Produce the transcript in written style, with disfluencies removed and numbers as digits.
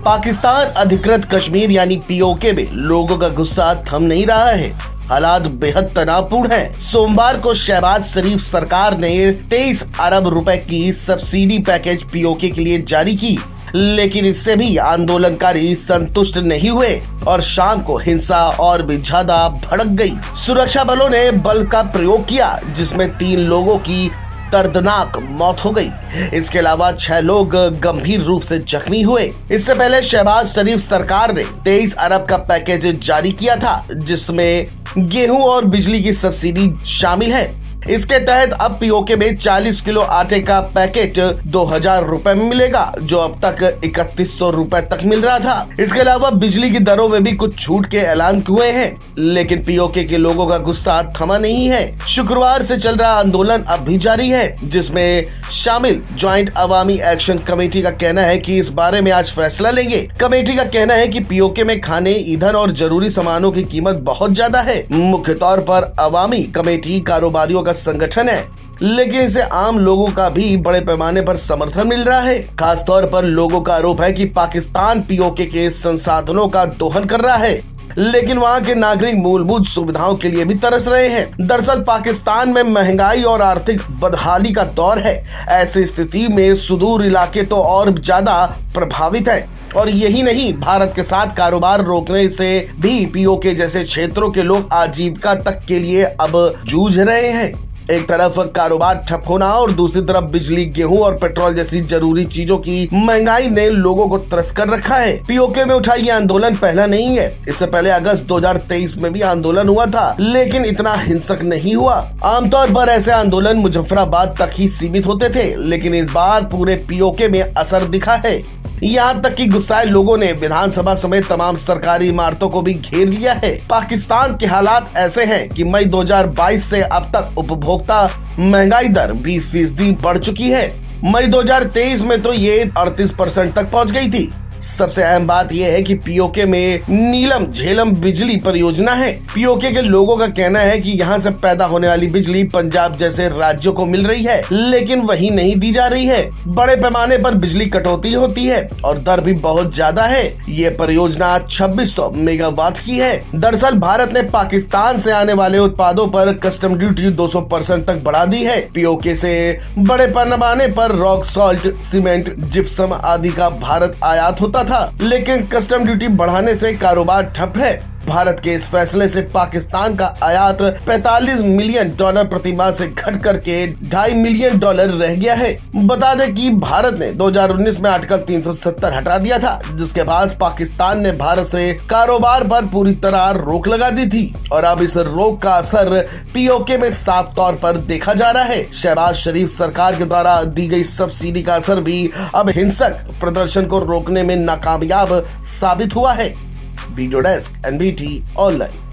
पाकिस्तान अधिकृत कश्मीर यानी पीओके में लोगों का गुस्सा थम नहीं रहा है। हालात बेहद तनावपूर्ण हैं। सोमवार को शहबाज शरीफ सरकार ने 23 अरब रुपए की सब्सिडी पैकेज पीओके के लिए जारी की, लेकिन इससे भी आंदोलनकारी संतुष्ट नहीं हुए और शाम को हिंसा और भी ज्यादा भड़क गई। सुरक्षा बलों ने बल का प्रयोग किया, जिसमें 3 लोगों की दर्दनाक मौत हो गई। इसके अलावा 6 लोग गंभीर रूप से जख्मी हुए। इससे पहले शहबाज शरीफ सरकार ने 23 अरब का पैकेज जारी किया था, जिसमें गेहूं और बिजली की सब्सिडी शामिल है। इसके तहत अब पीओके में 40 किलो आटे का पैकेट 2000 रुपए में मिलेगा, जो अब तक 3100 रुपए तक मिल रहा था। इसके अलावा बिजली की दरों में भी कुछ छूट के ऐलान हुए हैं, लेकिन पीओके के लोगों का गुस्सा थमा नहीं है। शुक्रवार से चल रहा आंदोलन अब भी जारी है, जिसमें शामिल ज्वाइंट अवामी एक्शन कमेटी का कहना है कि इस बारे में आज फैसला लेंगे। कमेटी का कहना है कि पीओके में खाने, ईंधन और जरूरी सामानों की कीमत बहुत ज्यादा है। मुख्य तौर पर अवामी कमेटी कारोबारियों का संगठन है, लेकिन इसे आम लोगों का भी बड़े पैमाने पर समर्थन मिल रहा है। खास तौर पर लोगों का आरोप है कि पाकिस्तान पीओके के संसाधनों का दोहन कर रहा है, लेकिन वहाँ के नागरिक मूलभूत सुविधाओं के लिए भी तरस रहे हैं। दरअसल पाकिस्तान में महंगाई और आर्थिक बदहाली का दौर है। ऐसी स्थिति में सुदूर इलाके तो और ज्यादा प्रभावित है, और यही नहीं, भारत के साथ कारोबार रोकने से भी पीओके जैसे क्षेत्रों के लोग आजीविका तक के लिए अब जूझ रहे हैं। एक तरफ कारोबार ठप होना और दूसरी तरफ बिजली, गेहूं और पेट्रोल जैसी जरूरी चीजों की महंगाई ने लोगों को त्रस्त कर रखा है। पीओके में उठा ये आंदोलन पहला नहीं है। इससे पहले अगस्त 2023 में भी आंदोलन हुआ था, लेकिन इतना हिंसक नहीं हुआ। आमतौर पर ऐसे आंदोलन मुजफ्फराबाद तक ही सीमित होते थे, लेकिन इस बार पूरे पीओके में असर दिखा है। यहाँ तक कि गुस्साए लोगों ने विधानसभा समेत तमाम सरकारी इमारतों को भी घेर लिया है। पाकिस्तान के हालात ऐसे हैं कि मई 2022 से अब तक उपभोक्ता महंगाई दर 20% बढ़ चुकी है। मई 2023 में तो ये 38% तक पहुँच गई थी। सबसे अहम बात यह है कि पीओके में नीलम झेलम बिजली परियोजना है। पीओके के लोगों का कहना है कि यहाँ से पैदा होने वाली बिजली पंजाब जैसे राज्यों को मिल रही है, लेकिन वही नहीं दी जा रही है। बड़े पैमाने पर बिजली कटौती होती है और दर भी बहुत ज्यादा है। ये परियोजना 2600 मेगावाट की है। दरअसल भारत ने पाकिस्तान से आने वाले उत्पादों पर कस्टम ड्यूटी 200% तक बढ़ा दी है। पीओके से बड़े पैमाने पर रॉक सॉल्ट, सीमेंट, जिप्सम आदि का भारत आयात होता था, लेकिन कस्टम ड्यूटी बढ़ाने से कारोबार ठप है। भारत के इस फैसले से पाकिस्तान का आयात $45 मिलियन प्रति माह से घट करके $2.5 मिलियन रह गया है। बता दें कि भारत ने 2019 में आर्टिकल 370 हटा दिया था, जिसके बाद पाकिस्तान ने भारत से कारोबार पर पूरी तरह रोक लगा दी थी, और अब इस रोक का असर पीओके में साफ तौर पर देखा जा रहा है। शहबाज शरीफ सरकार के द्वारा दी गई सब्सिडी का असर भी अब हिंसक प्रदर्शन को रोकने में नाकामयाब साबित हुआ है। Video desk, NBT online.